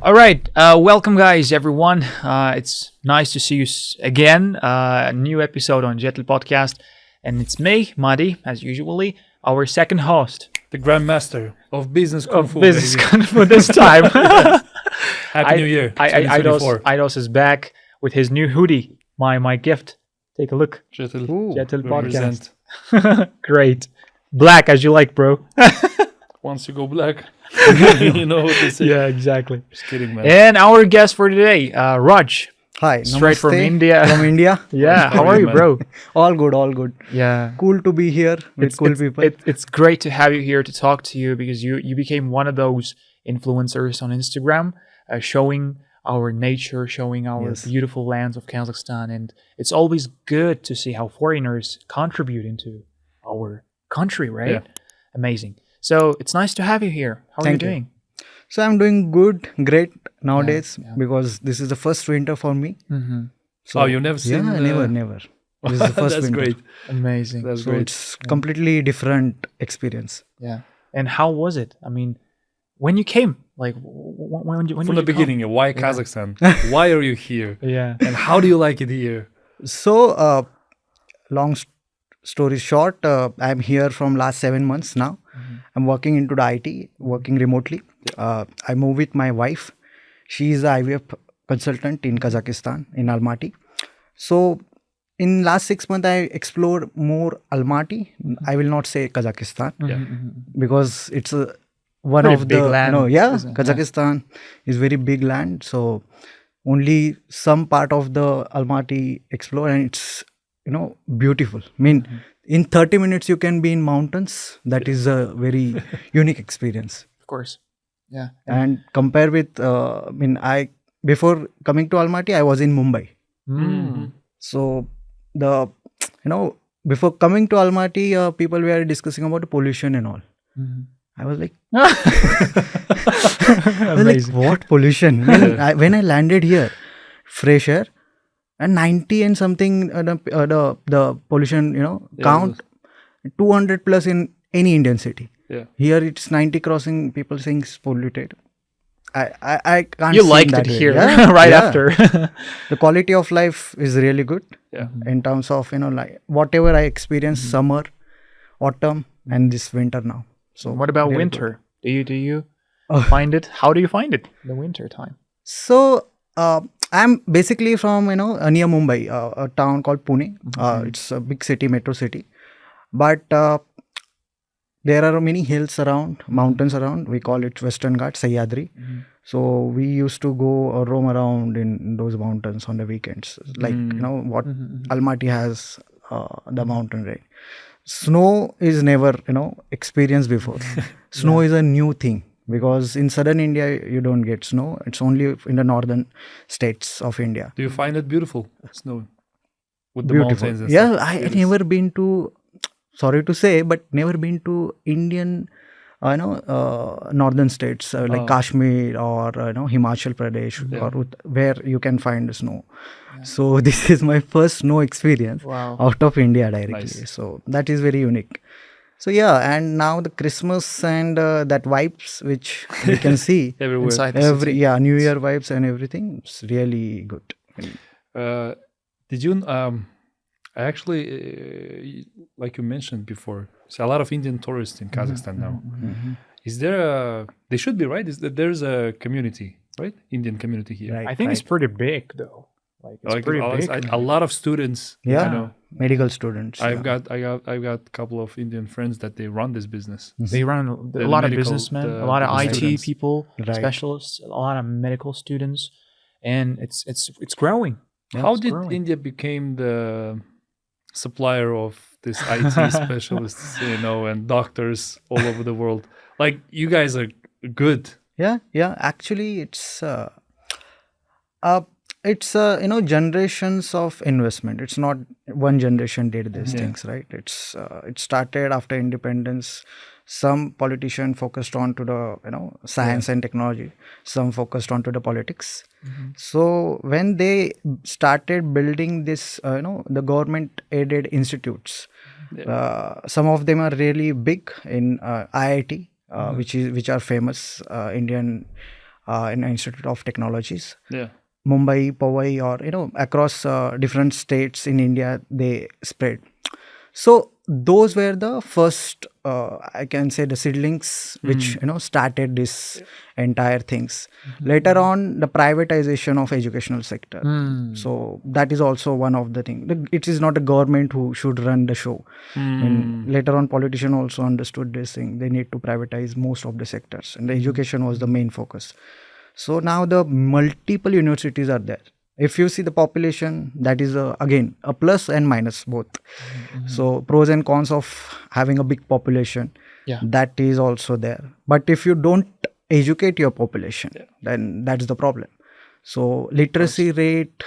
All right, welcome, guys, everyone. It's nice to see you again. A new episode on Jetil podcast, and it's me, Madi, as usually, our second host The Grandmaster of Business Kung Fu. Business Kung Fu this time. Happy New Year, 2024. Eidos is back with his new hoodie, my gift. Take a look. Jetil, Jetil represent. podcast. Great. Black as you like, bro. Once you go black, you know what they say. Yeah, exactly. Just kidding, man. And our guest for today, Raj. Hi, Straight from namaste India. From India. Yeah, how How are are you, you, bro? All good, all good. Yeah. Cool to be here with cool people. It's great to have you here to talk to you because you became one of those influencers on Instagram, showing our nature, showing our Yes. beautiful lands of Kazakhstan, and it's always good to see how foreigners contribute into our country, right? Yeah. Amazing. So it's nice to have you here. How are Thank you you. doing? So I'm doing good, great nowadays yeah. because this is the first winter for me. Mm-hmm. So Oh, you've never seen... never. This is the first That's winter. great. Amazing. That's So great. it's completely different experience. Yeah. And how was it? I mean, when you came, like when From did the you beginning, why Kazakhstan? Why are you here? come? Yeah. And how do you like it here? So long story short, I'm here from last 7 months now. Mm-hmm. I'm working into the IT, working remotely. I move with my wife. She is the IVF consultant in Kazakhstan, in Almaty. So in last 6 months, I explored more Almaty. I will not say Kazakhstan Yeah. because it's one Pretty of big the land, isn't it? Yeah. Kazakhstan is very big land. So only some part of the Almaty explore, and it's beautiful. I mean, in 30 minutes you can be in mountains. That is a very unique experience. Of course. Yeah. And compare with, I before coming to Almaty, I was in Mumbai. Mm. So before coming to Almaty, people were discussing about pollution and all. Mm-hmm. I was like, Amazing. what pollution? When I landed here, fresh air, and 90 and something the pollution count 200 plus in any Indian city. Yeah. Here it's 90 crossing. People saying it's polluted. I can't. You see liked that it way. here Yeah, right yeah. after. The quality of life is really good Yeah. in terms of like whatever I experienced summer, autumn, and this winter now. So What about really winter? Do you Oh. find it? How do you find it in the winter time? So I'm basically from near Mumbai, a town called Pune. It's a big city, metro city, but there are many hills around, mountains around. We call it Western Ghats, Sahyadri. So we used to go roam around in those mountains on the weekends, like what Almaty has, the mountain range. Snow is never experienced before. Snow is a new thing. Because in southern India, you don't get snow. It's only in the northern states of India. Do you find it beautiful, snow? With the Beautiful. mountains and Yeah, stuff? I It is. never been to, sorry to say, but never been to Indian, northern states like Kashmir or Himachal Pradesh or where you can find snow. So this is my first snow experience Wow. out of India directly. Nice. So that is very unique. So yeah, and now the Christmas and that vibes which we can see Everywhere. Inside the city. New Year vibes and everything, it's really good. Did you... like you mentioned before, so a lot of Indian tourists in Kazakhstan now. Is there they should be, right? There's a community, right? Indian community here. Right. I think it's pretty big though. Like it's Like pretty big. a lot of students. Yeah, You know, medical students. I've got a couple of Indian friends that they run this business. They run a The lot of medical- businessmen, the a lot of IT students. people, Right. specialists, a lot of medical students, and it's growing. How it's did growing. India became the supplier of this IT specialists, and doctors all over the world? Like, you guys are good. Yeah. Actually, it's generations of investment. It's not one generation did these things, right? It started after independence. Some politician focused on to the science and technology. Some focused on to the politics. So when they started building this, the government aided institutes. Some of them are really big in IIT, which are famous Indian in Institute of Technologies. Yeah. Mumbai, Powai, or across different states in India, they spread. So those were the first, I can say, the seedlings which started this entire things. Later on, the privatization of educational sector. So that is also one of the things. It is not the government who should run the show. And later on, politicians also understood this thing. They need to privatize most of the sectors, and the education was the main focus. So now the multiple universities are there. If you see the population, that is again a plus and minus both. So pros and cons of having a big population, that is also there. But if you don't educate your population, then that's the problem. So literacy rate,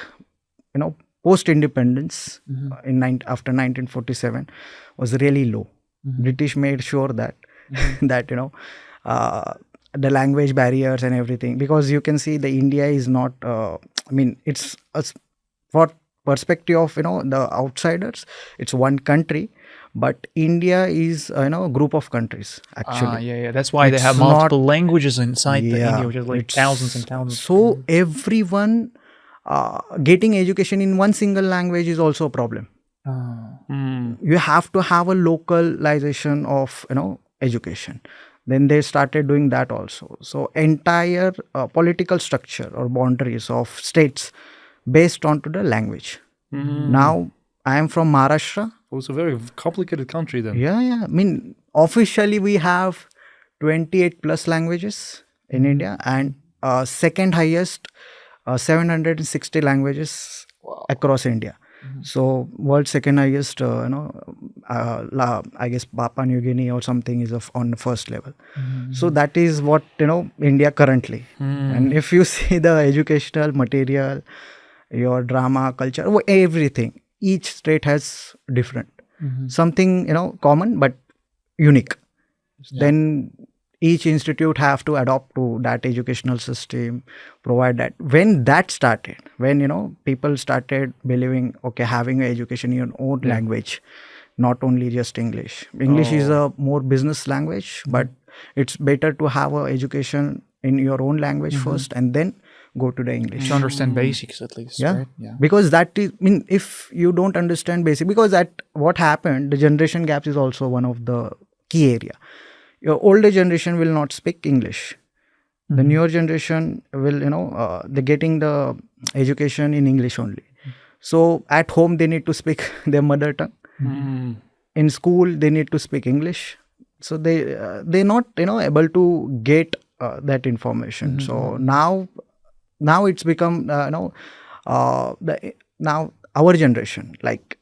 post independence after 1947 was really low. British made sure that that the language barriers and everything, because you can see the India is not it's for perspective of the outsiders, it's one country, but India is a group of countries actually. That's why they have multiple languages inside the India, which is like thousands and thousands. So everyone getting education in one single language is also a problem. You have to have a localization of education. Then they started doing that also. So entire political structure or boundaries of states based onto the language. Now I am from Maharashtra. Oh, it's a very complicated country then. Yeah. Officially we have 28 plus languages in India, and second highest 760 languages across India. So world second highest, I guess Papua New Guinea or something is on the first level. So that is what India currently. And if you see the educational material, your drama, culture, everything, each state has different. Something common but unique. Then each institute have to adopt to that educational system, provide that. When that started, when people started believing, okay, having an education in your own language, not only just English. English is a more business language, but it's better to have an education in your own language first, and then go to the English. To understand basics at least, right? Because that is, if you don't understand basic, because that what happened, the generation gaps is also one of the key area. Your older generation will not speak English. The newer generation will, they're getting the education in English only. So at home, they need to speak their mother tongue. In school, they need to speak English. So they're not, able to get that information. So now it's become, now our generation, like,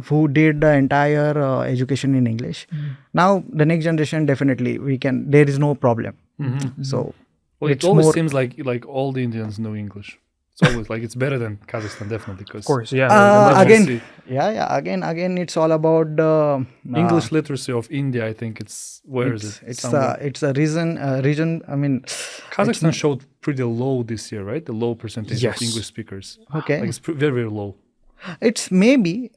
who did the entire education in English. Now the next generation, definitely there is no problem. So it always seems like all the Indians know English. It's always like it's better than Kazakhstan, definitely. Of course, again, it's all about the English literacy of India. I think it's it's a region. Kazakhstan showed pretty low this year, right? The low percentage of English speakers. Okay, like it's very, very low. It's maybe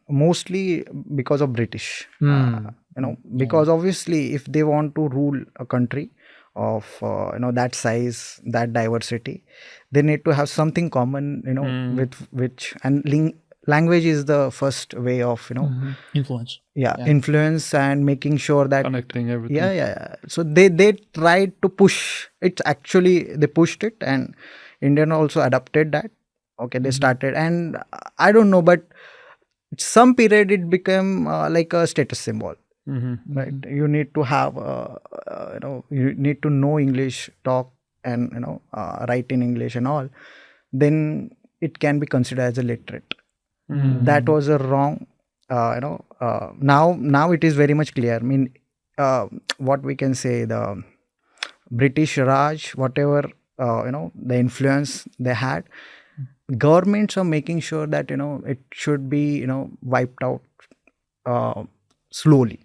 mostly because of British. Because obviously if they want to rule a country of that size, that diversity, they need to have something common, with which, and language is the first way of influence. Influence and making sure that connecting everything. So they tried to push it. Actually, they pushed it, and Indian also adopted that. Okay, they started, and I don't know, but some period it became like a status symbol. Right? You need to have, you need to know English, talk, and write in English and all. Then it can be considered as a literate. That was a wrong. Now it is very much clear. What we can say, the British Raj, whatever the influence they had. Governments are making sure that it should be wiped out slowly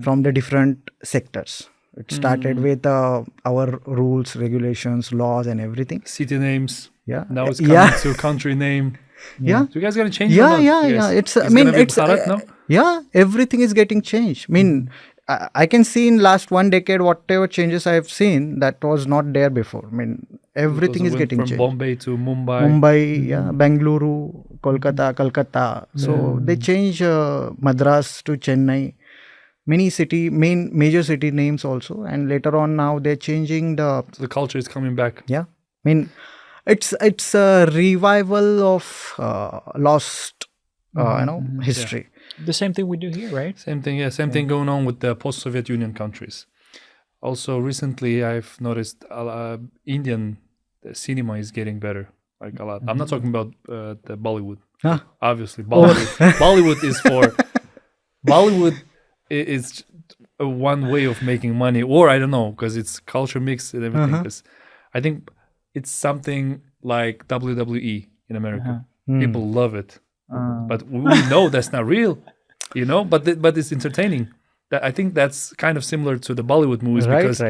from the different sectors. It started with our rules, regulations, laws, and everything. City names. Now it's coming to country name. So you guys gonna change? It's Bharat now? Everything is getting changed. I can see in last 1 decade whatever changes I have seen that was not there before. I mean, everything Because is it went getting from changed. Bombay to Mumbai. Mumbai, yeah, Bengaluru, Kolkata. So they change Madras to Chennai. Many major city names also, and later on now they're changing the. So the culture is coming back. Yeah, I mean, it's a revival of lost, history. The same thing we do here, right? Same thing, yeah. Same thing going on with the post-Soviet Union countries. Also, recently I've noticed Indian cinema is getting better, like a lot. I'm not talking about the Bollywood. Huh? Obviously, Bollywood is for Bollywood is one way of making money, or I don't know, because it's culture mix and everything. Because I think it's something like WWE in America. People love it, but we know that's not real, But it's entertaining. I think that's kind of similar to the Bollywood movies because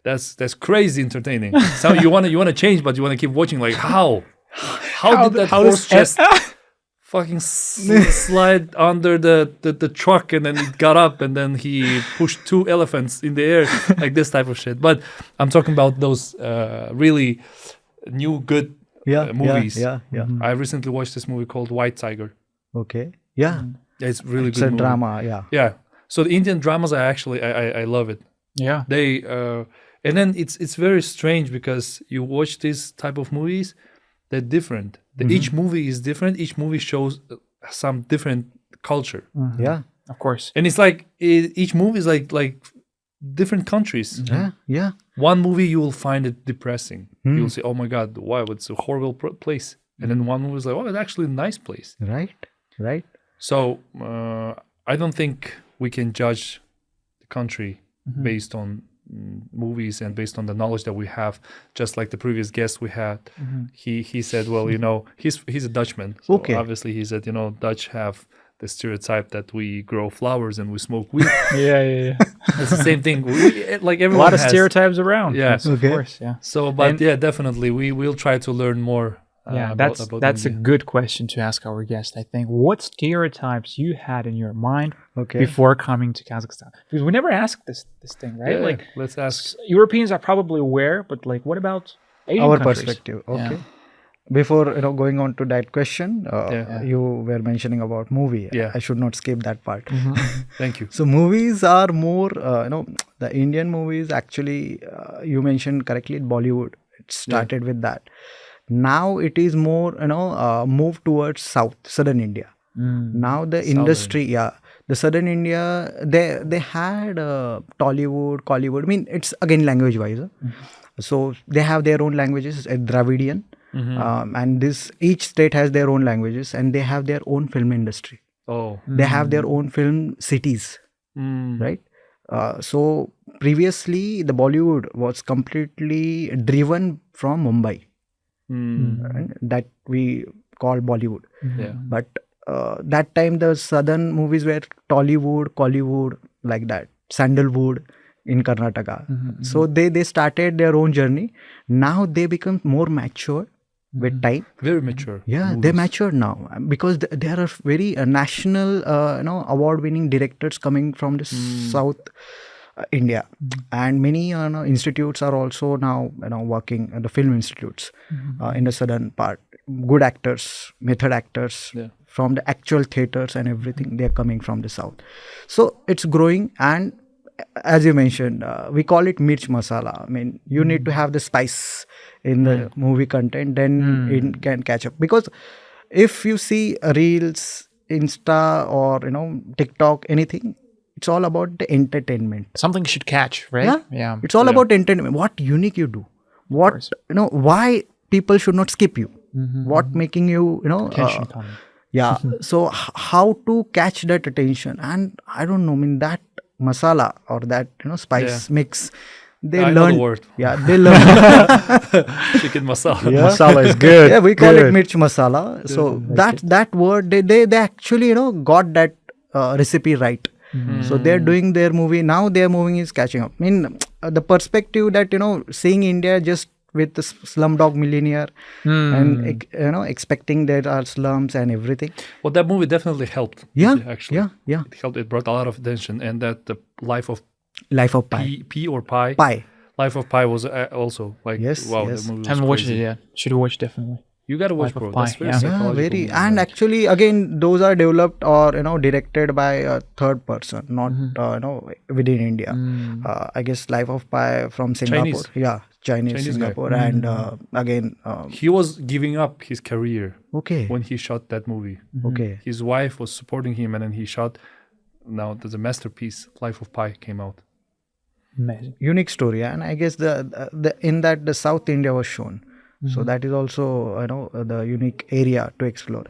that's crazy entertaining. So you want to change, but you want to keep watching. Like how did that horse just fucking slide under the truck and then it got up and then he pushed 2 elephants in the air, like this type of shit. But I'm talking about those really new good movies. Yeah. I recently watched this movie called White Tiger. Okay. Yeah. It's really It's good a movie. drama. Yeah. Yeah. So the Indian dramas, I love it. Yeah. They and then it's very strange because you watch these type of movies, they're different. Each movie is different. Each movie shows some different culture. Yeah. Of course. And it's like each movie is like different countries. Yeah. One movie you will find it depressing. You'll say, "Oh my God, wow, it's a horrible place." And then one movie is like, "Oh, it's actually a nice place." Right. So I don't think we can judge the country based on movies and based on the knowledge that we have. Just like the previous guest we had, he said, "Well, he's a Dutchman. So Okay. obviously he said, Dutch have the stereotype that we grow flowers and we smoke weed." Yeah. It's the same thing. Like A everyone lot of has, stereotypes around. Yeah. Yes, of Okay. course. Yeah. So, but definitely we will try to learn more. Yeah, about that's a India. good question to ask our guest, I think. What stereotypes you had in your mind Okay. before coming to Kazakhstan? Because we never asked this thing, right? Yeah, Like let's ask. Europeans are probably aware, but like what about Asian Our countries? perspective. Yeah. Okay. Before going on to that question, Yeah. you were mentioning about movie. Yeah. I should not skip that part. Thank you. So movies are more, the Indian movies actually, you mentioned correctly, Bollywood. It started with that. Now it is more, moved towards southern India. Now the industry, the southern India, they had Tollywood, Collywood. I mean, it's again language wise. So they have their own languages, Dravidian, and each state has their own languages, and they have their own film industry. Oh. They have their own film cities, right? So previously, the Bollywood was completely driven from Mumbai, right? That we call Bollywood. Yeah. But that time, the southern movies were Tollywood, Collywood, like that, Sandalwood in Karnataka. So they started their own journey. Now they become more mature with time. Very mature. Yeah, they matured now because there are very national, award-winning directors coming from the South India, and many institutes are also now working at the film institutes in the southern part. Good actors, method actors from the actual theaters and everything. They are coming from the south, so it's growing. And as you mentioned, we call it mirch masala. I mean, you need to have the spice in the movie content, then it can catch up. Because if you see Reels, Insta, or TikTok, anything, it's all about the entertainment. Something should catch, right? Yeah. It's all about entertainment. What unique you do. What why people should not skip you. What making you Attention coming. yeah. So how to catch that attention? And I don't know. I mean, that masala or that spice mix, they I know learn. the word. Yeah, they learn. Chicken masala. Masala is good. Yeah, we call it mirch masala. So that word, they actually got that recipe right. So they're doing their movie now. Their movie is catching up. I mean, the perspective that seeing India just with the Slumdog Millionaire Hmm. and expecting there are slums and everything. Well, that movie definitely helped. Yeah, actually, yeah. it helped. It brought a lot of attention, and that the life of Life of Pi. P or Pi, Pi. Life of Pi was also like Yes, wow, yes. the movie was Haven't watched it crazy. yet. Should watch definitely. You gotta watch, Life of bro. Pi, That's very yeah. Yeah, psychological. very. movie, And man. actually, again, those are developed or directed by a third person, not within India. I guess Life of Pi from Singapore. Chinese. Yeah, Chinese guy. Singapore, and again, He was giving up his career okay, when he shot that movie. okay. His wife was supporting him, and then he shot. Now there's a masterpiece, Life of Pi, came out. Amazing. Unique story, and I guess the in that the South India was shown, so that is also the unique area to explore.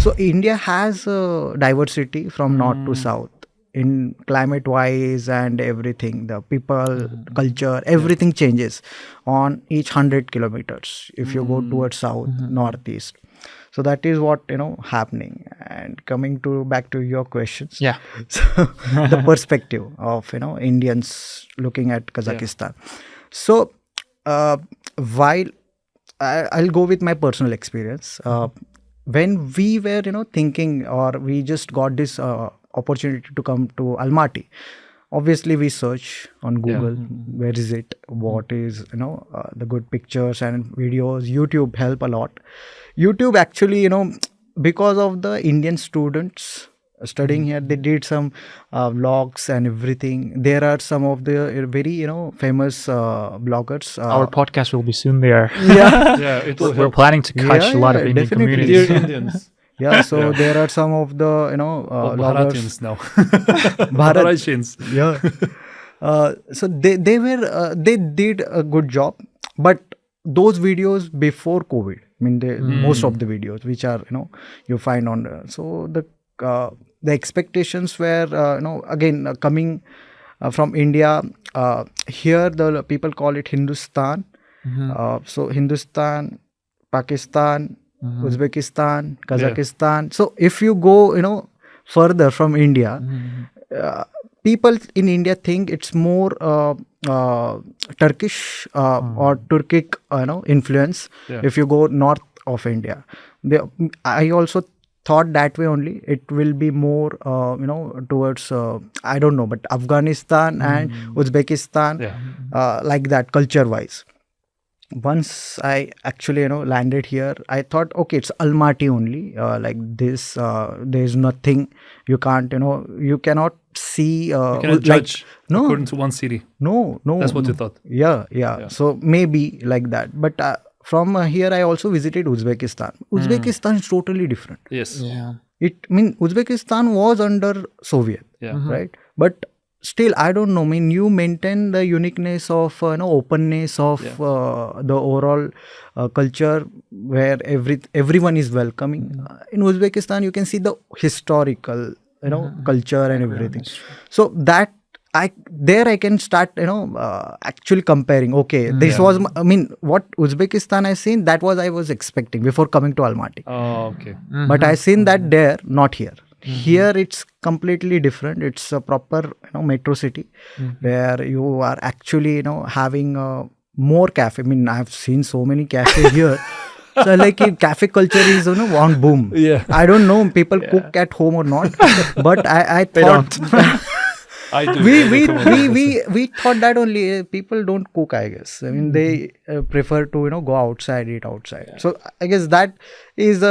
So India has diversity from north to south in climate wise and everything. The people, culture, everything changes on each 100 kilometers if you go towards south, northeast. So that is what happening. And coming to back to your questions. Yeah. So the perspective of Indians looking at Kazakhstan. So while I'll go with my personal experience. When we were thinking, or we just got this opportunity to come to Almaty, obviously we search on Google, where is it, what is the good pictures and videos. YouTube help a lot. YouTube actually because of the Indian students studying here, they did some vlogs and everything. There are some of the very famous bloggers. Our podcast will be soon there. Yeah. Yeah, it will We're help. planning to catch Yeah, a lot of yeah, Indian definitely. communities. Dear Indians, Yeah, so there are some of the bloggers. Bharatians now, Bharat. Bharatians. Yeah. So they were they did a good job, but those videos before COVID, I mean, most of the videos which are you find on so the expectations were again coming from India. Here the people call it Hindustan. So Hindustan, Pakistan, Uzbekistan, Kazakhstan. So if you go further from India, people in India think it's more Turkish or Turkic influence. Yeah. If you go north of India, I also thought that way only. It will be more towards I don't know, but Afghanistan and Uzbekistan, like that culture wise. Once I actually landed here, I thought, okay, it's Almaty only, like this. There's nothing you can't you cannot see. You cannot judge according to one city. No. That's what you thought. Yeah. So maybe like that, but from here I also visited Uzbekistan. Uzbekistan is totally different. Yes. Yeah. Uzbekistan was under Soviet, right? But still, I don't know. I mean, you maintain the uniqueness of openness of the overall culture, where everyone is welcoming. In Uzbekistan, you can see the historical culture and everything. So that I can start actually comparing. Okay, this was I mean, what Uzbekistan I seen, that was I was expecting before coming to Almaty. Oh, okay. But I seen that there, not here. Here it's completely different. It's a proper metro city where you are actually having more cafe. I mean, I've seen so many cafes here. So like cafe culture is on boom. Yeah. I don't know people cook at home or not, but I thought I do. we thought that only people don't cook, I guess. I mean, they prefer to go outside, eat outside. So I guess that is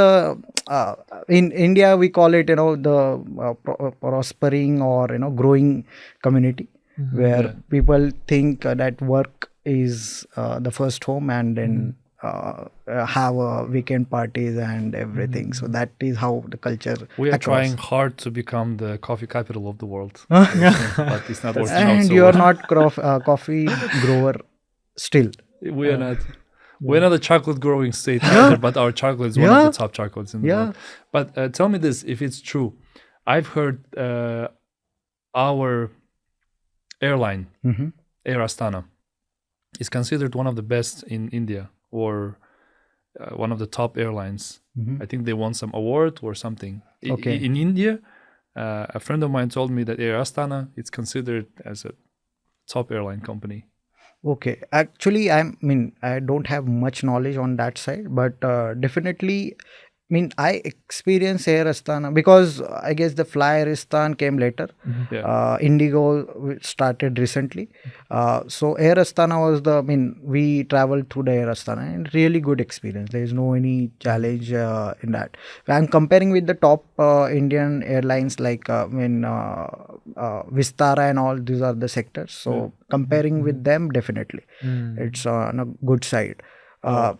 in India we call it the prospering or growing community, where people think that work is the first home, and then have weekend parties and everything. So that is how the culture We are across. trying hard to become the coffee capital of the world, but it's not working out And so you are well. not coffee grower still. We are not. We're not a chocolate growing state either, but our chocolate is one of the top chocolates in the world. But tell me this, if it's true. I've heard our airline, Air Astana, is considered one of the best in India, or one of the top airlines. Mhm. I think they won some award or something. Okay. In India, a friend of mine told me that Air Astana is considered as a top airline company. Okay, actually, I don't have much knowledge on that side, but definitely, I experience Air Astana because I guess the Fly Air Astana came later. Yeah. Indigo started recently. So Air Astana was we traveled through the Air Astana and really good experience. There is no any challenge in that. I'm comparing with the top Indian airlines like Vistara and all. These are the sectors. So comparing with them, definitely, it's on a good side.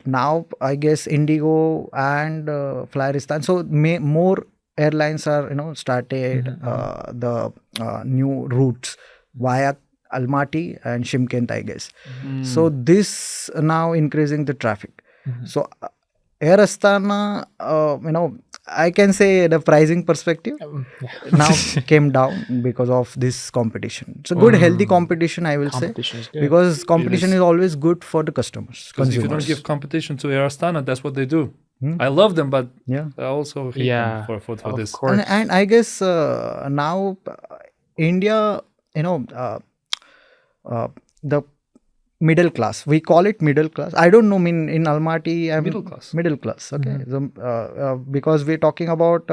Now I guess Indigo and Flyristan. So more airlines are started the new routes via Almaty and Shymkent, I guess. So this now increasing the traffic. So Air Astana, I can say the pricing perspective now came down because of this competition. It's a good, healthy competition, I will Competition is say, good. because competition is. is always good for the customers, Because if you consumers. don't give competition to Air Astana, that's what they do. I love them, but Yeah. I also hate Yeah, them for of this. course. And I guess now India, the middle class, we call it middle class. I don't know, in Almaty, Middle class. Middle class, okay. Because we're talking about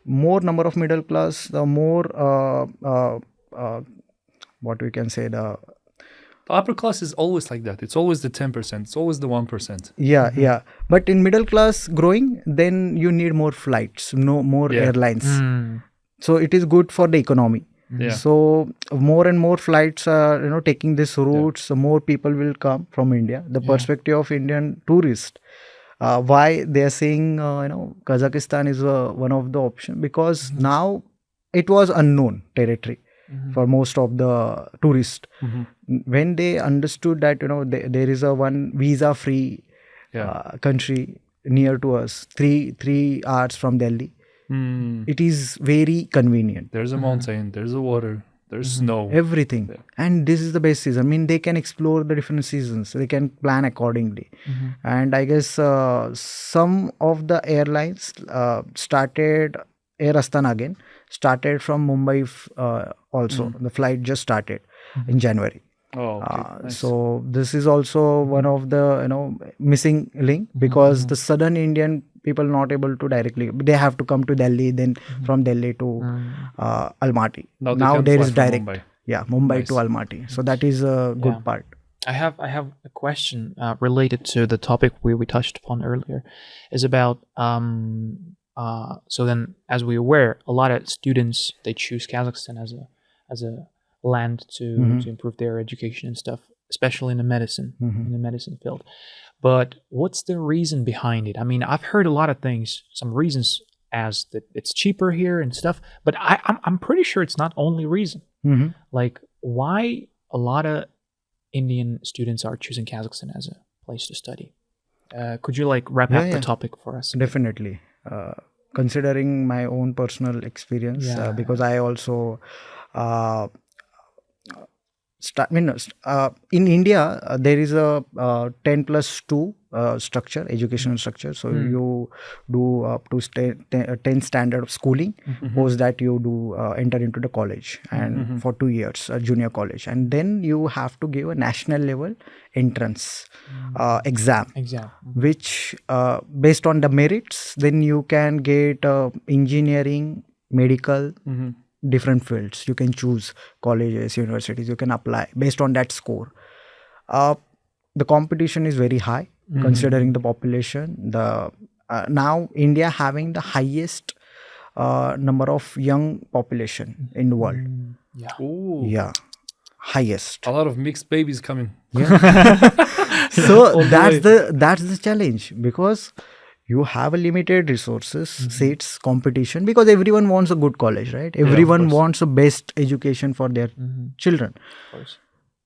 more number of middle class, the more what we can say, the The upper class is always like that. It's always the 10%. It's always the 1%. yeah. But in middle class growing, then you need more flights, more Yeah. airlines. So it is good for the economy. Yeah. So more and more flights are taking this route. So more people will come from India. The perspective of Indian tourists, why they are saying Kazakhstan is one of the option, because now it was unknown territory for most of the tourists. When they understood that there is a one visa free country near to us, three hours from Delhi. It is very convenient. There's a mountain, there's a water, there's snow. Everything. And this is the best season. They can explore the different seasons. They can plan accordingly. And I guess some of the airlines started Air Astana again, started from Mumbai also. The flight just started in January. Oh, okay. Nice. So this is also one of the missing link, because the southern Indian people not able to directly, they have to come to Delhi, then from Delhi to Almaty. Now they Now can there fly is from direct, Mumbai. Mumbai Nice. to Almaty. So that is a good part. I have a question related to the topic we touched upon earlier. Is about so then, as we're aware, a lot of students, they choose Kazakhstan as a land to improve their education and stuff, especially in the medicine field. But what's the reason behind it? I mean, I've heard a lot of things, some reasons as that it's cheaper here and stuff, but I'm pretty sure it's not only reason. Like, why a lot of Indian students are choosing Kazakhstan as a place to study? Could you wrap up the topic for us? Definitely. Considering my own personal experience, because I also in India, there is a 10+2 structure, educational structure. So you do up to 10 standard of schooling. Post that you do enter into the college, and for 2 years, junior college, and then you have to give a national level entrance exam, which based on the merits, then you can get engineering, medical, different fields. You can choose colleges, universities. You can apply based on that score. The competition is very high considering the population. The now India having the highest number of young population in the world. Ooh. Yeah, highest. A lot of mixed babies coming. So that's the challenge, because you have a limited resources, seats, competition, because everyone wants a good college, right? Everyone wants the best education for their children. Of course.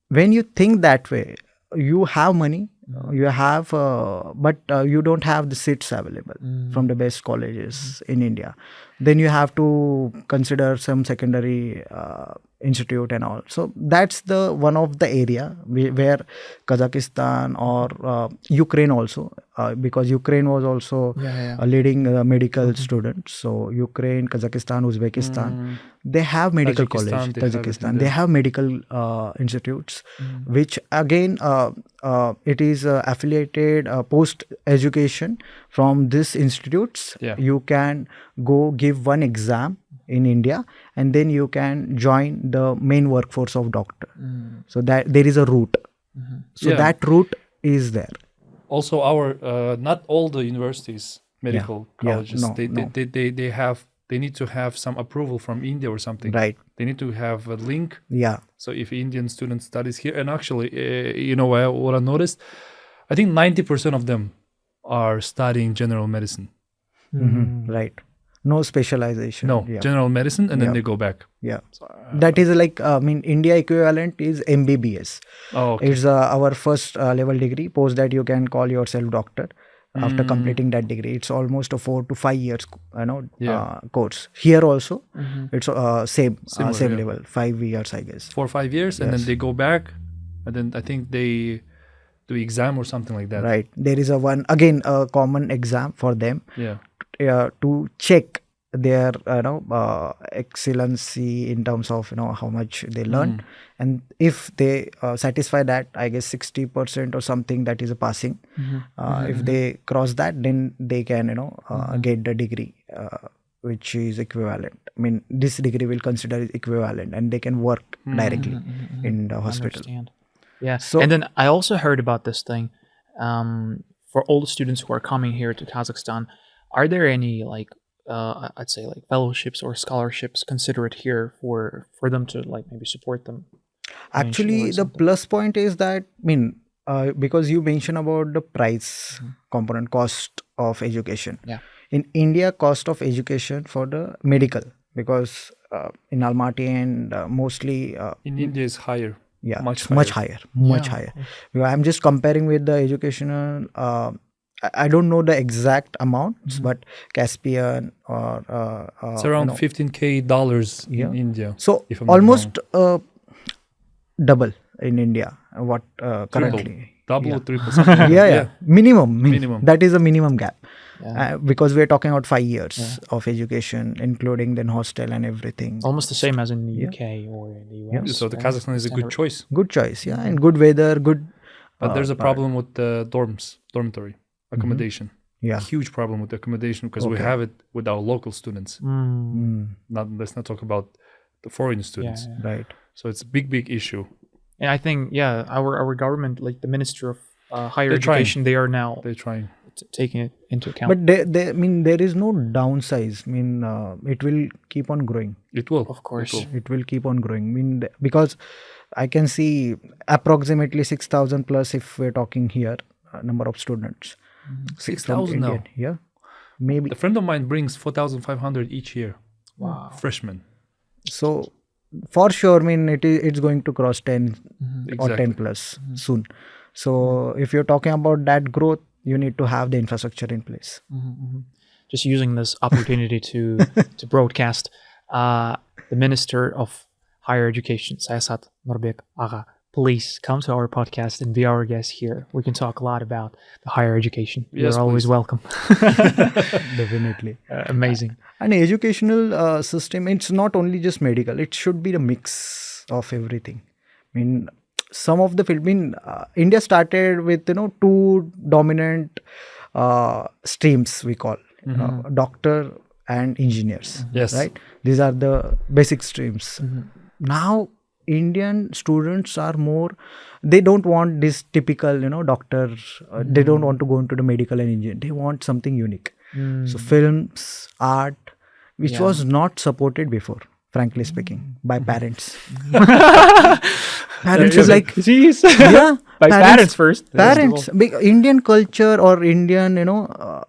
When you think that way, you have money, you have, but you don't have the seats available from the best colleges in India. Then you have to consider some secondary institute and all. So that's the one of the area where Kazakhstan or Ukraine also, because Ukraine was also leading medical students. So Ukraine, Kazakhstan, Uzbekistan, they have medical college. Tajikistan, they have medical institutes, which again it is affiliated post education from these institutes. You can go give one exam in India, and then you can join the main workforce of doctor. So that there is a route. So that route is there. Also, our not all the universities, medical colleges, they need to have some approval from India or something. Right. They need to have a link. Yeah. So if Indian student studies here, and actually, what I noticed, I think 90% of them are studying general medicine. Right. No specialization. No, general medicine, and then they go back. Yeah. So, that is like, India equivalent is MBBS. Oh, okay. It's our first level degree. Post that you can call yourself doctor after completing that degree. It's almost a 4 to 5 years, course. Here also, it's same level, 5 years, I guess. 4 or 5 years, and then they go back, and then I think they do exam or something like that. Right. There is a common exam for them. To check their excellency in terms of how much they learn, and if they satisfy that, I guess 60% or something, that is a passing. If they cross that, then they can get the degree which is equivalent. This degree will consider it equivalent, and they can work directly in the hospital. Yeah. So, and then I also heard about this thing for all the students who are coming here to Kazakhstan. Are there any I'd say fellowships or scholarships considered here for them to maybe support them? Actually, the plus point is that because you mentioned about the price component, cost of education. Yeah. In India, cost of education for the medical, because in Almaty and mostly in India is higher. Yeah, much higher. I'm just comparing with the educational. I don't know the exact amounts, but Caspian or it's around $15,000 in India. So almost double in India. What currently? Double or triple. Minimum. That is a minimum gap. Because we're talking about 5 years of education, including then hostel and everything. Almost the same as in the UK or in the US. So the Kazakhstan is a good choice. Good choice, and good weather, good. But there's a problem with the dormitory accommodation. Huge problem with the accommodation, because we have it with our local students. Let's not talk about the foreign students. Right. So it's a big issue. And I think our government, like the Minister of Higher Education, they're trying taking it into account. But there is no downsize. It will keep on growing. It will, of course. It will keep on growing. Because I can see approximately 6,000 plus if we're talking here number of students. 6,000 now. Yeah, maybe. A friend of mine brings 4,500 each year. Wow. Freshman. So for sure, it's going to cross 10 or 10 plus soon. So if you're talking about that growth, you need to have the infrastructure in place. Just using this opportunity to broadcast, the Minister of Higher Education, Sayasat Nurbek Aga, please come to our podcast and be our guest here. We can talk a lot about the higher education. Yes, You're always welcome. Definitely. Amazing. An educational system, it's not only just medical. It should be the mix of everything. Some of the field, India started with, two dominant streams, we call, doctor and engineers. Yes. Right? These are the basic streams. Now, Indian students are more, they don't want this typical, doctor, they don't want to go into the medical and engineering. They want something unique. So films, art, which was not supported before, frankly speaking, by parents. Parents is like, jeez. By parents first. Parents, Indian culture or Indian,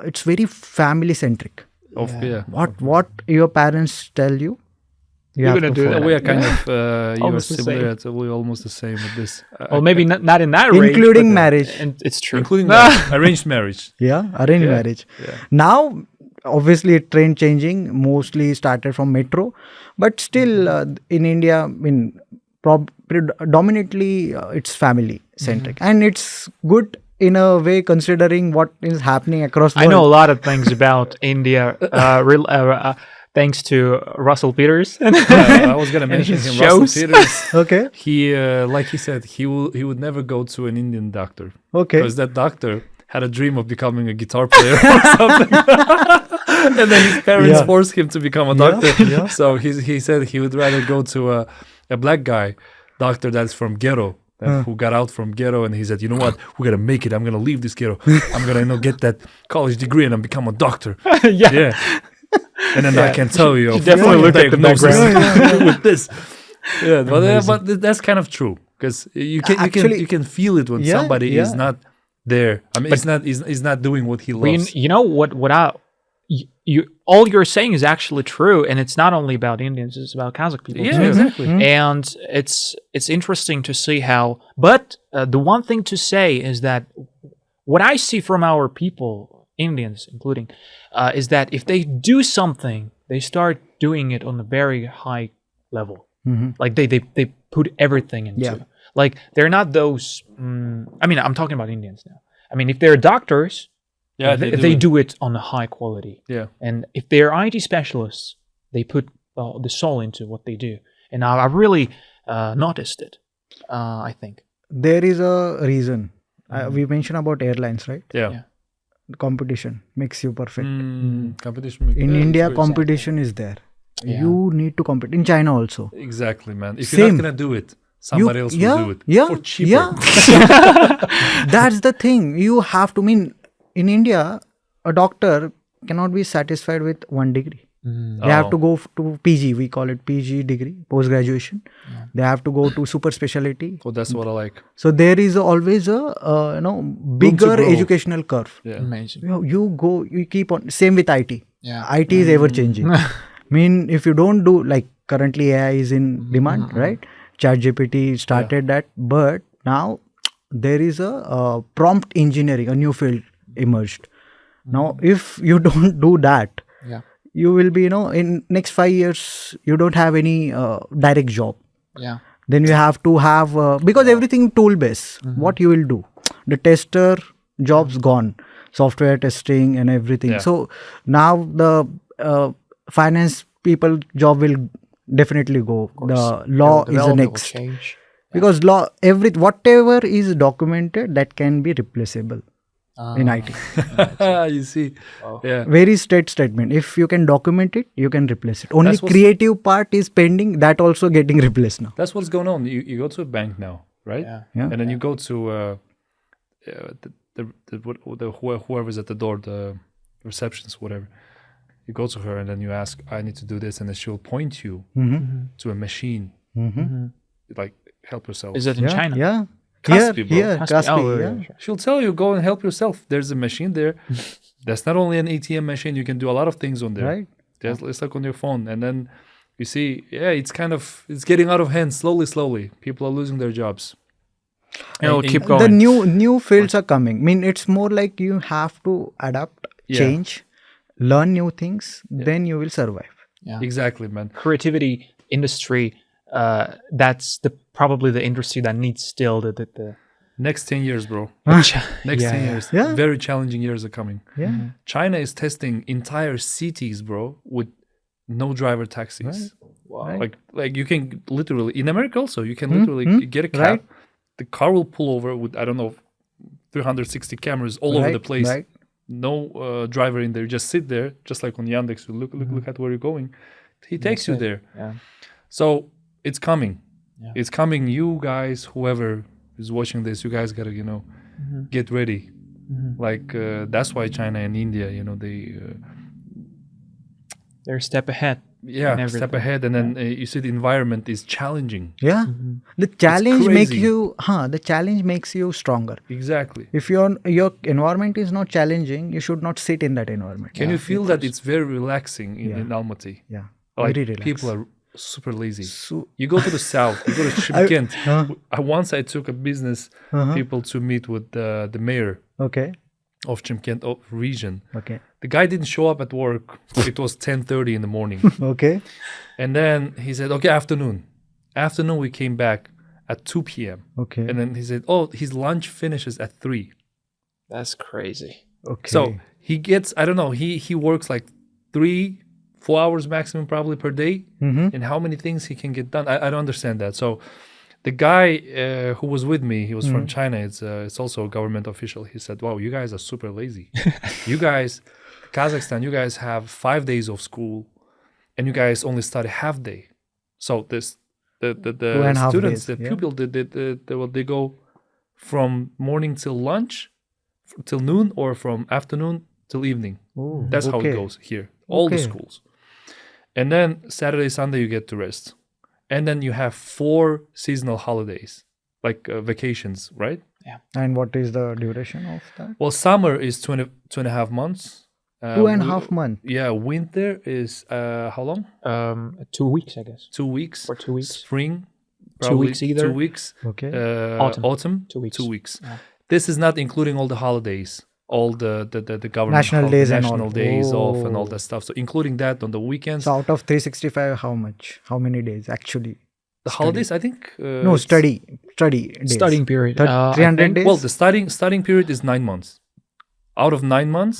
it's very family centric. What your parents tell you, you're gonna do that. We are kind of you are similar. We're almost the same with this. Well, maybe not in that range, including marriage. And it's true, including arranged marriage. Arranged marriage. Now, obviously trend changing, mostly started from metro, but still in India, I mean, predominantly it's family centric, and it's good in a way considering what is happening across the I know a world. lot of things about India, thanks to Russell Peters. I was gonna mention his him. shows. Russell Peters. Okay. He, like he said, he would never go to an Indian doctor Okay. because that doctor had a dream of becoming a guitar player or something, and then his parents Yeah. forced him to become a Yeah, doctor. yeah. So he said he would rather go to a black guy doctor that's from ghetto. Who got out from ghetto, and he said, you know what, we're gonna make it. I'm gonna leave this ghetto. I'm gonna get that college degree and become a doctor. Yeah. And then I can tell you, should definitely look at the diagnosis background. with this. Yeah, but that's kind of true because you can feel it when Yeah, somebody yeah. is not there. I mean, he's not doing what he Well, loves. you know you all you're saying is actually true, and it's not only about Indians; it's about Kazakh people Yeah, too. exactly. And it's interesting to see how. But the one thing to say is that what I see from our people, Indians including, is that if they do something, they start doing it on a very high level. Like they put everything into. Yeah. Like they're not those. I mean, I'm talking about Indians now. I mean, if they're doctors. Yeah, they do it on a high quality. Yeah. And if they're IT specialists, they put the soul into what they do. And I really noticed it, I think. There is a reason. We mentioned about airlines, right? Yeah. Competition makes you perfect. Competition. In Yeah, India, it's very competition is there. Yeah. You need to compete. In China also. exactly, man. If you're Same. not gonna do it, somebody else will do it for cheaper. Yeah. That's the thing. You have to mean in India, a doctor cannot be satisfied with one degree. They have to go to PG. We call it PG degree, post graduation. They have to go to super specialty. Oh, that's what I like. So there is always a bigger grow. educational curve. Yeah. Amazing. You keep on. Same with IT. Yeah. IT is ever changing. Mean if you don't do, like currently AI is in demand, right? ChatGPT started that, but now there is a prompt engineering, a new field emerged. Now, if you don't do that, Yeah. you will be, in next 5 years, you don't have any direct job. Yeah. Then you have to have, because everything tool based, what you will do? The tester job's gone, software testing and everything. Yeah. So now the finance people job will definitely go. The law is the Development will next. change. Because law, whatever is documented, that can be replaceable in IT. You see. Yeah. Very straight statement. If you can document it, you can replace it. Only That's what's- creative part is pending. That also getting replaced now. That's what's going on. You go to a bank now, right? Yeah. Yeah. And then you go to whoever's at the door, the receptionist, whatever. You go to her and then you ask, I need to do this, and then she'll point you to a machine. Like, help yourself. Is it in Yeah, China? Yeah. Kaspi, bro. Here, Kaspi. Kaspi, Oh, yeah. yeah. She'll tell you, go and help yourself. There's a machine there. That's not only an ATM machine. You can do a lot of things on there. Right. It's like on your phone. And then you see, it's getting out of hand slowly. People are losing their jobs. It'll And- keep and going. The new fields are coming. I mean, it's more like you have to adapt, change, learn new things, then you will survive. Yeah. Exactly, man. Creativity industry. That's probably the industry that needs still the Next 10 years, bro. Next Next 10 years. Yeah. Very challenging years are coming. Yeah. China is testing entire cities, bro, with no driver taxis. Wow. Like you can literally, in America also, you can literally get a cab. Right. The car will pull over with, I don't know, 360 cameras all over the place. Right. No driver in there. You just sit there, just like on Yandex. You look at where you're going. He takes you there. Yeah. So it's coming. Yeah. It's coming. You guys, whoever is watching this, you guys gotta, get ready. Like that's why China and India, They're a step ahead. and step everything. ahead, and then you see the environment is challenging. Yeah. The challenge makes crazy. you, the challenge makes you stronger. Exactly. If your environment is not challenging, you should not sit in that environment. Can you feel that it's very relaxing in Almaty? Yeah. Like Very relaxed. people are super lazy. So, You go to the south, you go to Shymkent. Once I took a business people to meet with the mayor. okay. of Chimkent region. Okay. The guy didn't show up at work. It was 10:30 in the morning. Okay. And then he said, okay, afternoon. Afternoon, we came back at 2 p.m. Okay. And then he said, oh, his lunch finishes at 3. That's crazy. Okay. So he gets, I don't know, he works like 3-4 hours maximum probably per day. And how many things he can get done, I don't understand that. So the guy who was with me, he was from China. It's also a government official. He said, wow, you guys are super lazy. You guys, Kazakhstan, you guys have 5 days of school and you guys only study half day. So this the 2.5 students, days, the pupil, they go from morning till lunch, till noon, or from afternoon till evening. Oh, That's how it goes here. All the schools. And then Saturday, Sunday, you get to rest. And then you have 4 seasonal holidays, like vacations, right? And what is the duration of that? Well, summer is 2.5 months. 2.5 months. Yeah, winter is how long? 2 weeks, I guess. 2 weeks. For 2 weeks. Spring, 2 probably weeks either. 2 weeks. Okay. Autumn, 2 weeks. 2 weeks. Yeah. This is not including all the holidays, all the government National days and national all. days off and all Oh. that stuff. So including that on the weekends. So out of 365, how much? How many days actually? The holidays, I think. No, study days. Studying period. 300 days? Well, the studying period is 9 months. Out of 9 months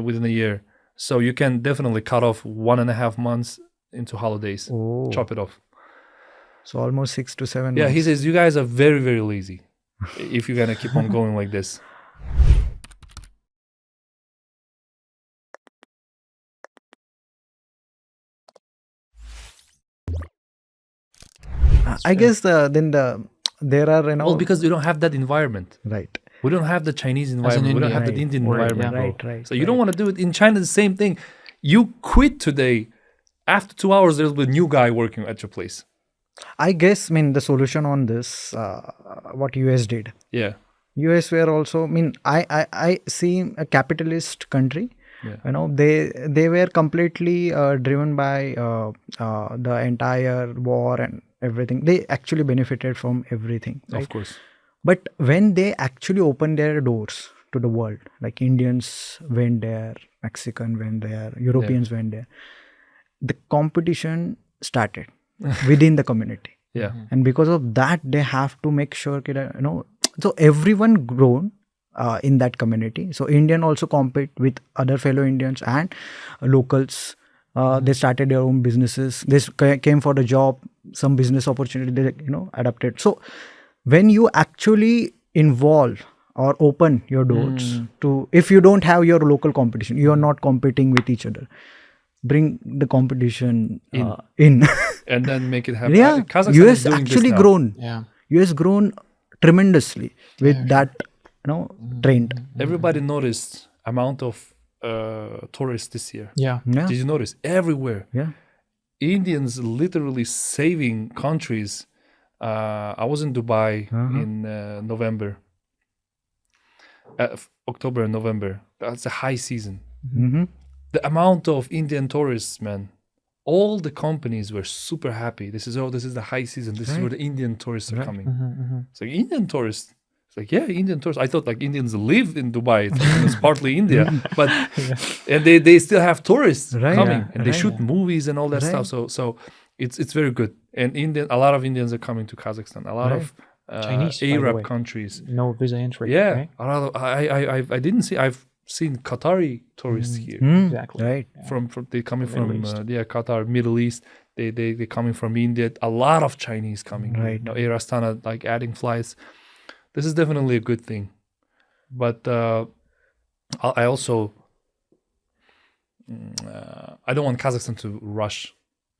within a year. So you can definitely cut off 1.5 months into holidays. Oh. Chop it off. So almost 6 to 7 Yeah, months. he says you guys are very, very lazy if you're gonna keep on going like this. I guess there are, Well, because you don't have that environment. right. We don't have the Chinese environment. We don't have the Right. Indian Right, environment. yeah. bro. Right. So you don't want to do it. In China, the same thing. You quit today. After 2 hours, there's a new guy working at your place. I guess, the solution on this, what US did. Yeah. US were also, I see a capitalist country. Yeah. They were completely driven by the entire war and everything. They actually benefited from everything. Right? Of course. But when they actually opened their doors to the world, like Indians went there, Mexican went there, Europeans went there, the competition started within the community. Yeah. And because of that, they have to make sure so everyone grown in that community. So Indian also compete with other fellow Indians and locals. They started their own businesses. They came for the job, some business opportunity, they adapted. So when you actually involve or open your doors to, if you don't have your local competition, you are not competing with each other, bring the competition in. And then make it happen. Yeah, Kazakhstan is US doing actually this now. grown. Yeah. US grown tremendously with that, trend. Everybody noticed amount of tourists this year. Yeah. Yeah, Did you notice? Everywhere. yeah. Indians literally saving countries. I was in Dubai in November. October and November. That's a high season. Mm-hmm. The amount of Indian tourists, man. All the companies were super happy. This is the high season. This is where the Indian tourists are coming. It's like Indian tourists. It's like, yeah, Indian tourists. I thought like Indians live in Dubai. It's partly India, but and they still have tourists Right. coming Yeah. and they shoot movies and all that Right. stuff. So it's very good. And a lot of Indians are coming to Kazakhstan. A lot of Chinese, by the way. Arab countries. No visa entry. Yeah, Right? a lot of, I didn't see. I've seen Qatari tourists here. Exactly. Right. From they coming from Middle East. Qatar, Middle East. They coming from India. A lot of Chinese coming. Right. Air Astana like adding flights. This is definitely a good thing, but I also I don't want Kazakhstan to rush.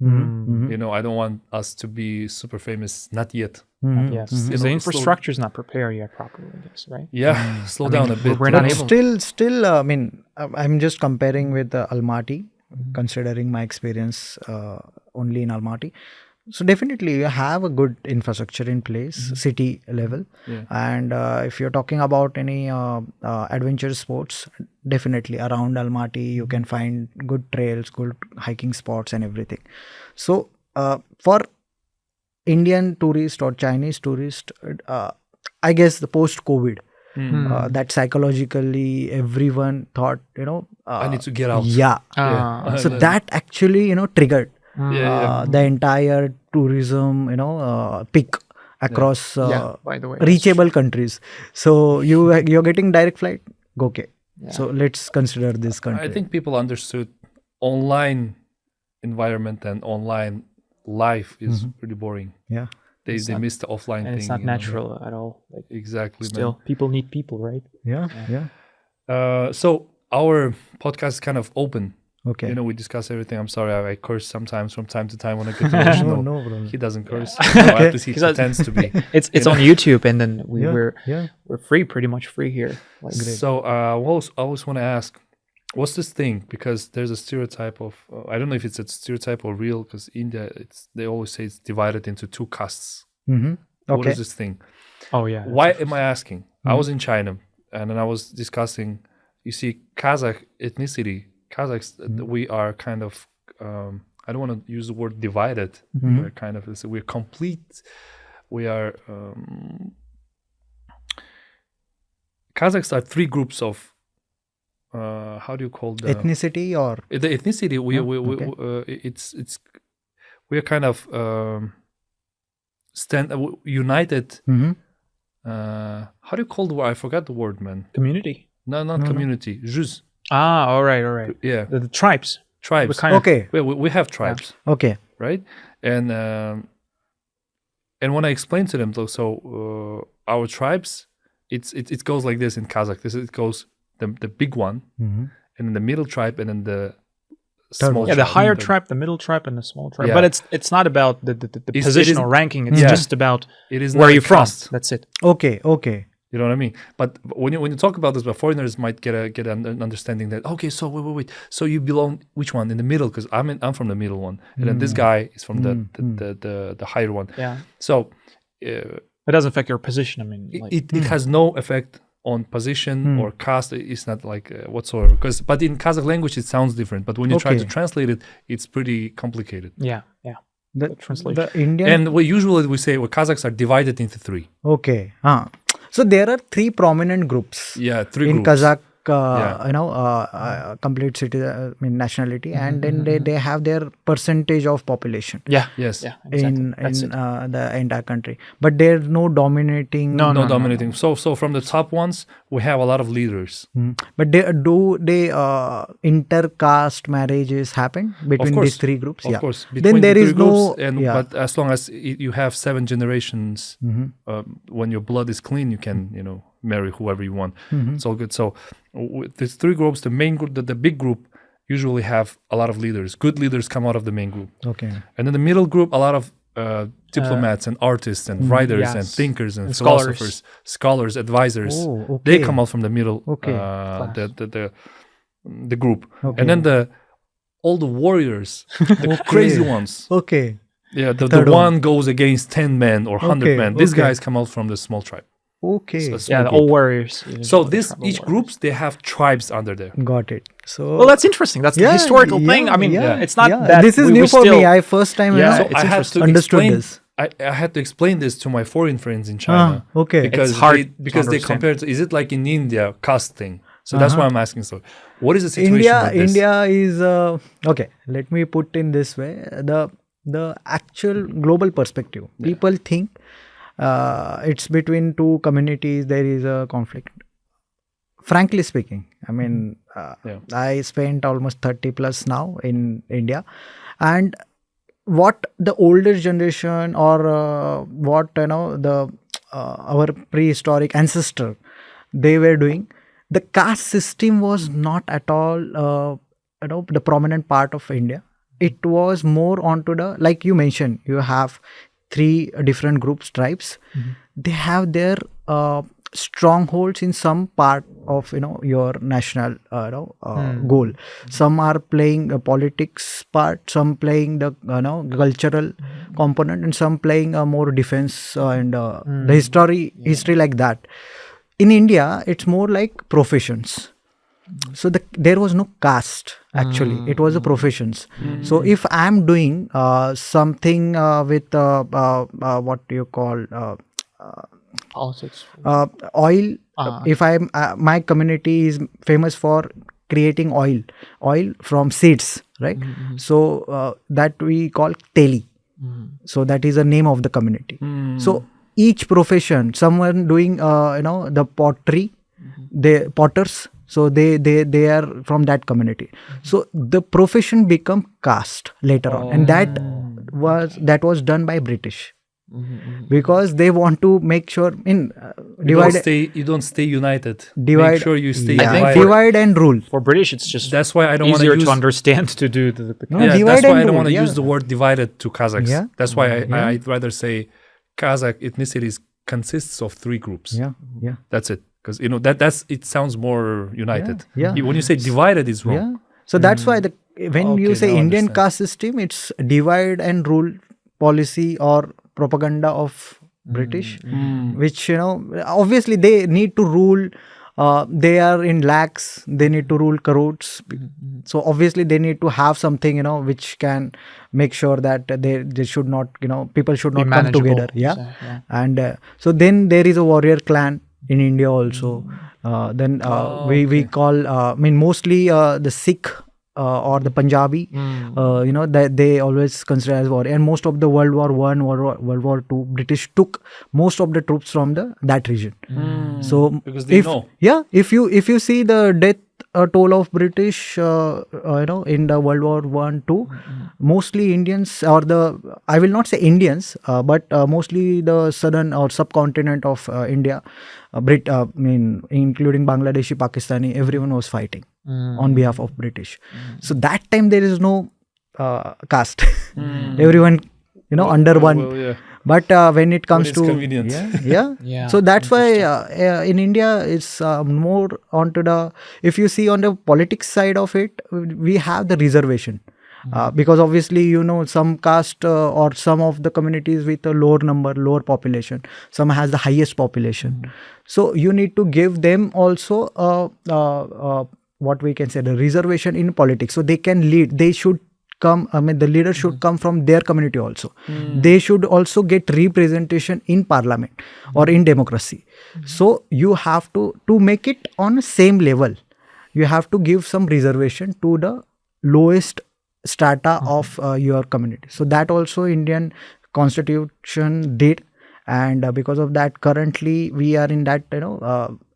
Mm-hmm. I don't want us to be super famous. Not yet. Yes. Because the Slow- infrastructure is not prepared yet properly, I guess, right? Yeah, slow down a bit. we're not But able- still, I'm just comparing with Almaty, considering my experience only in Almaty. So definitely you have a good infrastructure in place, city level. Yeah. And if you're talking about any adventure sports, definitely around Almaty you can find good trails, good hiking spots and everything. So for Indian tourist or Chinese tourist, I guess the post-COVID, that psychologically everyone thought, I need to get out. Yeah. So that actually, triggered the entire tourism, peak across by the way, reachable countries. So you're getting direct flight. Okay. So let's consider this country. I think people understood online environment and online life is pretty boring. Yeah. They missed the offline and thing. it's not natural at all. Like, Exactly. still, people need people, right? Yeah. So our podcast is kind of open. Okay. We discuss everything. I'm sorry, I curse sometimes from time to time when I get emotional. No problem. He doesn't curse. At least he pretends to be. It's on YouTube, and then we're free, pretty much free here. Like, So I always want to ask, what's this thing? Because there's a stereotype of I don't know if it's a stereotype or real. Because India, they always say it's divided into two castes. Okay. What is this thing? oh yeah. Why am I asking? I was in China, and then I was discussing. You see, Kazakh ethnicity. Kazakhs, we are kind of. I don't want to use the word divided. We're kind of. We're complete. We are. Kazakhs are three groups of. How do you call the ethnicity or the ethnicity? We are kind of united. How do you call the word? I forgot the word, man. Community. No, not community. Juz. All right. Yeah, The tribes. tribes. Kind of- okay. We have tribes, Okay. right? And when I explain to them, our tribes, it goes like this in Kazakh. It goes the big one, and then the middle tribe, and then the small. Yeah, tribe. the higher tribe, the middle tribe, and the small tribe. Yeah. But it's not about the It position is- or ranking. It's Yeah. just about It is where not a you're from. caste. That's it. Okay. You know what I mean? But when you talk about this, foreigners might get an understanding that so wait. So you belong which one in the middle? Because I'm from the middle one, and then this guy is from the higher one. Yeah. So It doesn't affect your position. I mean, like, it has no effect on position or caste. It's not like whatsoever. But in Kazakh language it sounds different. But when you try to Okay. translate it, it's pretty complicated. yeah. The translation. The Indian. And we say Kazakhs are divided into three. Okay. So there are three prominent groups Yeah, three in groups. Kazakh, Yeah. complete nationality, and then they have their percentage of population Yeah. Yes. Yeah. Exactly. in That's it. the entire country. But there's no dominating. No, No dominating. So from the top ones, we have a lot of leaders. But do intercaste marriages happen between course. these three groups? Of course. Then there the is three no. groups, but as long as you have 7 generations, when your blood is clean, you can marry whoever you want. It's all good. So with these three groups, the main group, the big group, usually have a lot of leaders. Good leaders come out of the main group, Okay. and then the middle group, a lot of diplomats and artists and writers yes. and thinkers and scholars. philosophers, scholars, advisors. Oh, okay. They come out from the middle. Okay. The group, Okay. and then all the warriors, the crazy ones. Okay. Yeah, the third one goes against 10 men or 100 Okay, men. These okay. guys come out from the small tribe. Okay. So a Yeah, small the group. all warriors. So each groups, they have tribes under there. Got it. So. Well, that's interesting. That's the historical thing. I mean, it's not that this is we new for still, me. I first time Yeah, So it's I had interesting. to understood explain. this. I had to explain this to my foreign friends in China. Okay. Because It's hard they, to because they understand. compared. Is it like in India caste thing? So that's why I'm asking. So what is the situation with this? India is okay. Let me put in this way: the actual global perspective. People think it's between two communities. There is a conflict. Frankly speaking, I mean, I spent almost 30 plus now in India, and what the older generation or what our prehistoric ancestor they were doing, the caste system was not at all the prominent part of India. It was more onto the, like you mentioned, you have three different groups, tribes. They have their strongholds in some part of your national goal. Some are playing a politics part, some playing the cultural component, and some playing a more defense and the history like that. In India, it's more like professions. So there was no caste actually. It was a professions. So if I'm doing something with what do you call Politics. oil. If I'm my community is famous for creating oil from seeds, right? So that we call teli. So that is the name of the community. So each profession, someone doing the pottery, they potters, so they are from that community. So the profession become caste later on, and that was done by British. Because they want to make sure You don't stay united. Make sure you stay divided. Divide and rule. For British, it's just That's why I don't want easier to use to understand to do the yeah, divide that's why and I don't rule, want to yeah. use the word divided to Kazakhs. Yeah. That's why I'd rather say Kazakh ethnicities consists of 3 groups. Yeah. That's it. Because that's it sounds more united. Yeah. When you say divided, is wrong. Yeah. So that's why when you say now I Indian understand. caste system, it's divide and rule policy or propaganda of British, which obviously they need to rule. They are in lakhs. They need to rule crores. So obviously they need to have something which can make sure that they should not people should not come manageable, together. Yeah. so, yeah. And so then there is a warrior clan in India also. Then we call mostly the Sikh or the Punjabi, that they always consider as warrior. And most of the World War One, World War Two, British took most of the troops from that region. So Because they know. if you see the death toll of British, in the World War One, Two, mostly Indians or I will not say Indians, but mostly the southern or subcontinent of India, including Bangladeshi, Pakistani, everyone was fighting on behalf of British. So that time there is no caste. Everyone, under one. Well, yeah. But when it comes it's to convenient. Yeah, so that's why in India it's more onto if you see on the politics side of it, we have the reservation. Because obviously some caste or some of the communities with a lower population, some has the highest population. So you need to give them also what we can say, the reservation in politics, so they can lead. They should come, the leader should come from their community also. They should also get representation in parliament or in democracy. So you have to make it on the same level, you have to give some reservation to the lowest strata of your community. So that also Indian constitution did, and because of that currently we are in that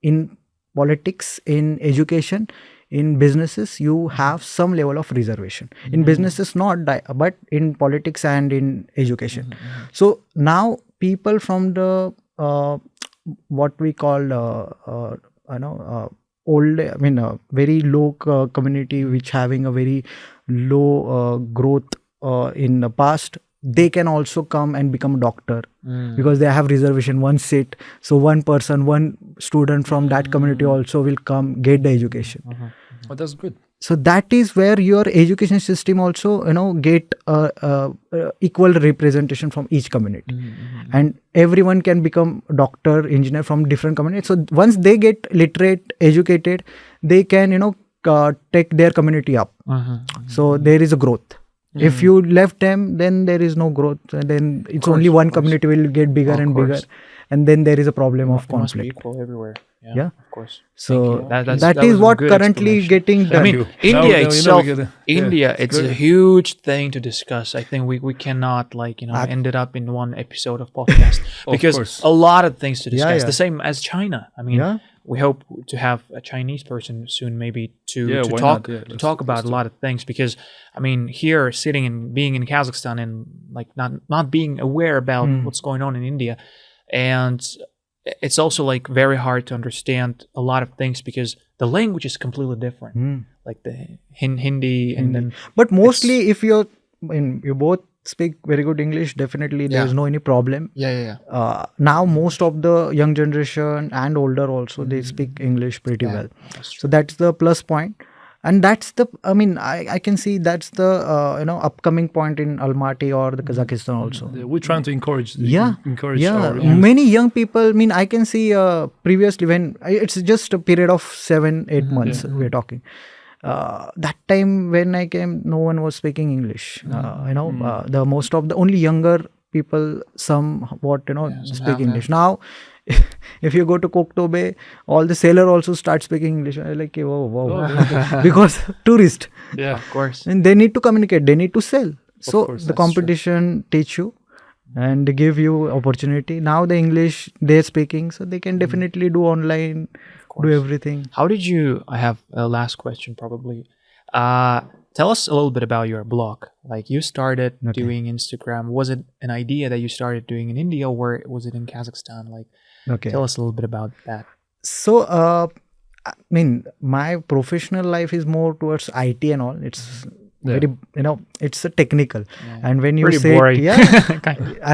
in politics, in education, in businesses, you have some level of reservation. In businesses not but in politics and in education. So now people from the what we call old, very low community which having a very low growth in the past, they can also come and become a doctor because they have reservation, one seat. So one student from that community also will come get the education. Oh, that's good. So that is where your education system also get equal representation from each community, and everyone can become doctor, engineer from different communities. So once they get literate, educated, they can take their community up. So there is a growth. If you left them, then there is no growth. Then it's only one community will get bigger and bigger, and then there is a problem of It must be conflict. equal everywhere. Yeah. Of course. So That that was is a what good currently explanation. getting done. I mean, Now India we know itself, we get it. India, Yeah, it's a good. huge thing to discuss. I think we cannot end it up in one episode of podcast because course. a lot of things to discuss. yeah. The same as China. I mean, Yeah. we hope to have a Chinese person soon, maybe to Yeah, why talk not? Yeah, to let's- talk about let's a do lot of things. Because I mean, here sitting and being in Kazakhstan and not being aware about what's going on in India, and it's also very hard to understand a lot of things because the language is completely different. Like the Hindi and then But mostly, if you both speak very good English, definitely there is no any problem. yeah. Now most of the young generation and older also they speak English pretty well. So that's the plus point. And that's I can see that's the upcoming point in Almaty or the Kazakhstan also. We're trying to encourage. Encourage Yeah. our youth. Many young people. I can see previously when it's just a period of 7-8 months we're talking. That time when I came, no one was speaking English. The most of the only younger people somewhat, speak somehow, English. Now, if you go to Koktobé, all the sailor also start speaking English. I'm like, oh, wow. Because tourist. Yeah. Of course. And they need to communicate. They need to sell. So course, the that's true. competition teach you and they give you opportunity. Now the English they're speaking, so they can definitely do online, do everything. How did you? I have a last question probably. Tell us a little bit about your blog. Like you started doing Instagram. Was it an idea that you started doing in India, or was it in Kazakhstan? Like, tell us a little bit about that. So, I mean, my professional life is more towards IT and all. It's very, it's a technical. And when you Pretty say, boring.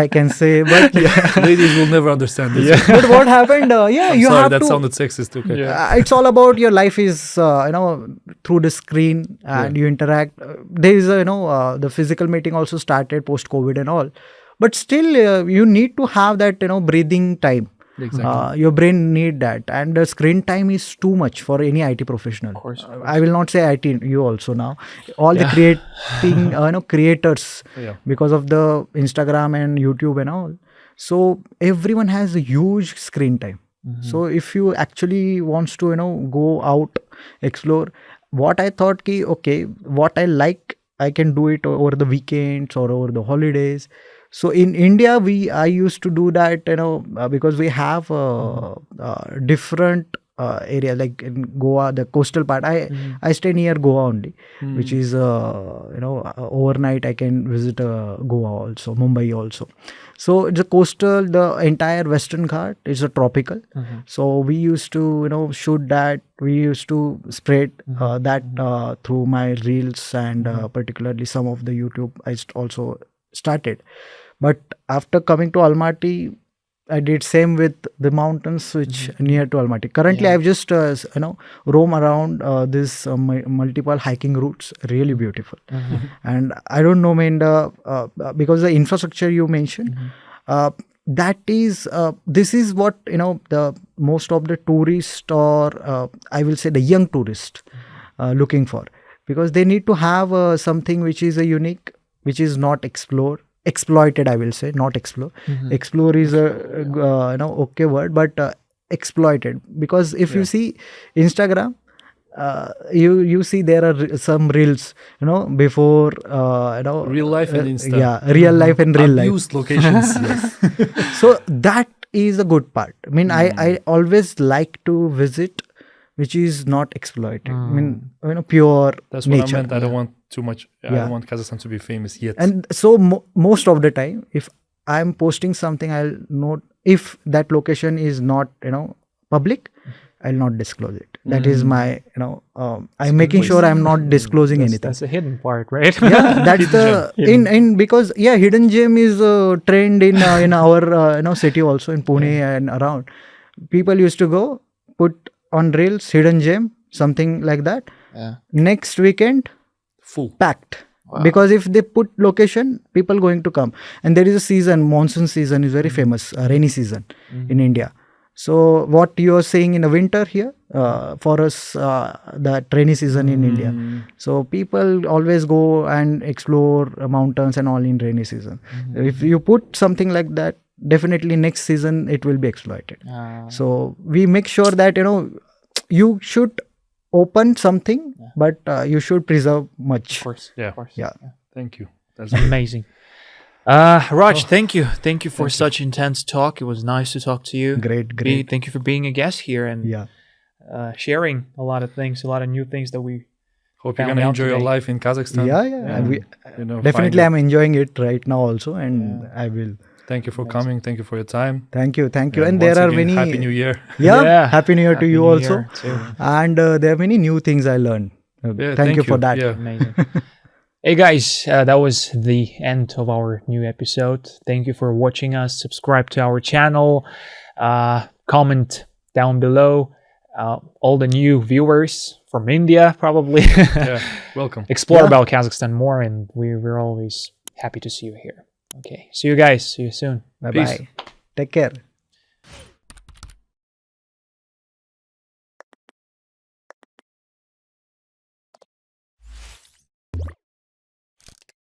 I can say, but Ladies will never understand this. but what happened? I'm you sorry, have that to. sounded sexist. Okay. It's all about your life is, through the screen and you interact. There is, the physical meeting also started post COVID and all. But still, you need to have that, breathing time. Exactly. Your brain need that, and the screen time is too much for any IT professional. Of course. I will not say IT, you also now. All the creating, creators, because of the Instagram and YouTube and all. So everyone has a huge screen time. So if you actually wants to, go out, explore, what I thought ki, okay, what I like, I can do it over the weekends or over the holidays. So in India, I used to do that, because we have different area, like in Goa, the coastal part. I stay near Goa only, which is, overnight I can visit Goa also, Mumbai also. So it's a coastal, the entire Western Ghat is a tropical. So we used to, shoot that. We used to spread that through my reels and particularly some of the YouTube I also started. But after coming to Almaty, I did same with the mountains which near to Almaty. Currently, I've just roam around this multiple hiking routes. Really beautiful, and I don't know, because the infrastructure you mentioned, that is this is what the most of the tourists, or I will say the young tourist looking for, because they need to have something which is a unique, which is not exploited, I will say, not explore. Explore is a okay word, but exploited, because if you see Instagram, you see there are some reels, before Real life and Insta. Real life and real life. Abused locations. Yes. So that is a good part. I mean, I always like to visit which is not exploited. I mean, pure That's what nature. I meant. I don't want too much. I don't want Kazakhstan to be famous yet. And so most of the time, if I'm posting something, I'll note if that location is not, public, I'll not disclose it. That is my, I'm making sure I'm not disclosing anything. That's a hidden part, right? Yeah, that's the because hidden gem is a trend in our city also, in Pune and around. People used to go put on reels hidden gem, something like that. Next weekend, full packed. Because if they put location, people going to come. And there is a season, monsoon season is very famous, rainy season in India. So what you are saying in the winter here, for us, the rainy season in India. So people always go and explore mountains and all in rainy season. If you put something like that, definitely next season it will be exploited. So we make sure that, you should open something, but you should preserve much. Of course. Yeah. Of course. Yeah. Thank you. That's amazing. Raj, thank you. Thank you for such intense talk. It was nice to talk to you. Great. Thank you for being a guest here and sharing a lot of things, a lot of new things that we hope you're gonna enjoy your life in Kazakhstan. Yeah. Definitely, I'm enjoying it right now also, and I will. Thank you for coming. Thank you for your time. Thank you. And there are many. Happy New Year. Yeah. Happy New Year to you New also. Year too. And there are many new things I learned. Thank you for that. Yeah. Amazing. Hey guys, that was the end of our new episode. Thank you for watching us. Subscribe to our channel. Comment down below. All the new viewers from India, probably. Welcome. Explore about Kazakhstan more, and we're always happy to see you here. Okay, see you guys. See you soon. Bye-bye. Take care.